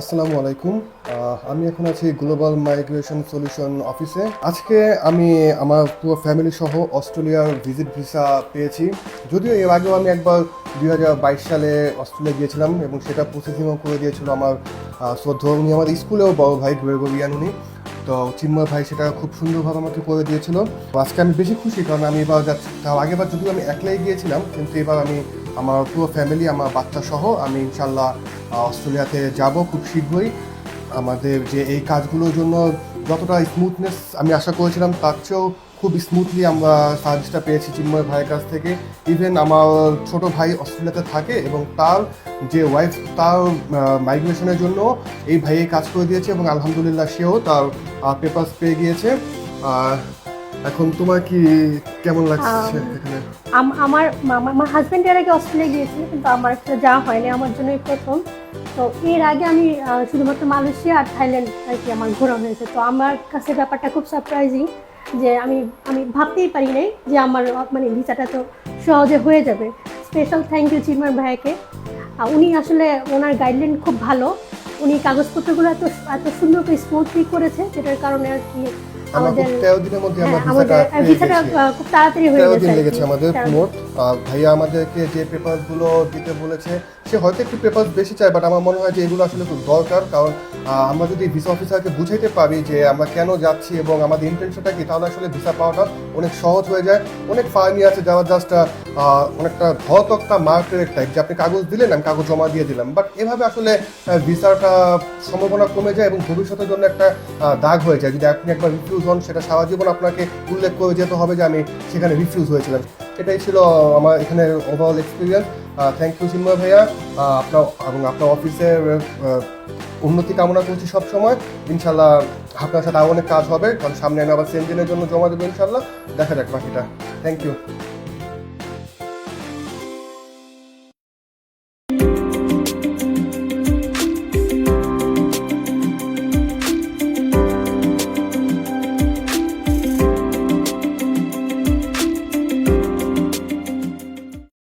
আসসালামু আলাইকুম। আমি এখন আছি গ্লোবাল মাইগ্রেশন সলিউশন অফিসে। আজকে আমি আমার পুরো ফ্যামিলি সহ অস্ট্রেলিয়ার ভিজিট ভিসা পেয়েছি। যদিও এর আগেও আমি একবার 2022 সালে অস্ট্রেলিয়া গিয়েছিলাম এবং সেটা প্রসেসিংও করে দিয়েছিল আমার শ্রদ্ধেয়, উনি আমাদের স্কুলেও বড় ভাই, গ্রেগরিয়ান উনি। তো চিন্ময় ভাই সেটা খুব সুন্দরভাবে আমাকে করে দিয়েছিল। তো আজকে আমি বেশি খুশি, কারণ আমি এবার যাচ্ছি। তাও আগেবার যদিও আমি একলাই গিয়েছিলাম, কিন্তু এবার আমি আমার পুরো ফ্যামিলি, আমার বাচ্চা সহ আমি ইনশাল্লাহ অস্ট্রেলিয়াতে যাব খুব শীঘ্রই। আমাদের যে এই কাজগুলোর জন্য যতটা স্মুথনেস আমি আশা করেছিলাম, তার চেয়েও খুব স্মুথলি আমরা সার্ভিসটা পেয়েছি চিন্ময় ভাইয়ের কাছ থেকে। ইভেন আমার ছোট ভাই অস্ট্রেলিয়াতে থাকে এবং তার যে ওয়াইফ, তার মাইগ্রেশনের জন্য এই ভাইয়ে কাজ করে দিয়েছে এবং আলহামদুলিল্লাহ সেও তার পেপারস পেয়ে গিয়েছে। এখন তোমার কি কেমন লাগছে এখানে? আমার আমার হাজব্যান্ড এর আগে অস্ট্রেলিয়া গিয়েছিল, কিন্তু আমার আসলে যাওয়া হয়নি, আমার জন্যই প্রথম। তো এর আগে আমি শুধুমাত্র মালয়েশিয়া আর থাইল্যান্ড আর কি আমার ঘোরা হয়েছে। তো আমার কাছে ব্যাপারটা খুব সারপ্রাইজিং, যে আমি আমি ভাবতেই পারি নাই যে আমার মানে ভিসাটা তো সহজে হয়ে যাবে। স্পেশাল থ্যাংক ইউ চিন্ময় ভাইয়াকে। উনি আসলে ওনার গাইডলাইন খুব ভালো। উনি কাগজপত্রগুলো এত এত সুন্দর করে স্মুথলি করেছে, যেটার কারণে আর কি আমাদের 13 দিনের মধ্যে আমরা ভিসাটা খুব তাড়াতাড়ি হয়ে 13 দিন গেছে। লেগেছে আমাদের মোট। ভাইয়া আমাদেরকে যে পেপারসগুলো দিতে বলেছে, সে হয়তো একটু পেপার বেশি চায়, বাট আমার মনে হয় যে এগুলো আসলে খুব দরকার। কারণ আমরা যদি ভিসা অফিসারকে বুঝাইতে পারি যে আমরা কেন যাচ্ছি এবং আমাদের ইন্টেনশনটা কি, তাহলে আসলে ভিসা পাওয়াটা অনেক সহজ হয়ে যায়। অনেক ফার্মি আছে যারা জাস্ট অনেকটা ধতক্তা মার্কের টাইপ, যে আপনি কাগজ দিলেন, আমি কাগজ জমা দিয়ে দিলাম, বাট এভাবে আসলে ভিসাটা সম্ভাবনা কমে যায় এবং ভবিষ্যতের জন্য একটা দাগ হয়ে যায়। যদি আপনি একবার রিফিউজ হন, সেটা সারা জীবন আপনাকে উল্লেখ করে যেতে হবে যে আমি সেখানে রিফিউজ হয়েছিলাম। এটাই ছিল আমার এখানে ওভারঅল এক্সপিরিয়েন্স। থ্যাংক ইউ চিন্ময় ভাইয়া, আপনার এবং আপনার অফিসের উন্নতি কামনা করছি সব সময়। ইনশাল্লাহ আপনার সাথে আরও অনেক কাজ হবে, কারণ সামনে আমি আবার সেম দিনের জন্য জমা দেবো ইনশাল্লাহ। দেখা যাক বাকিটা। Thank you.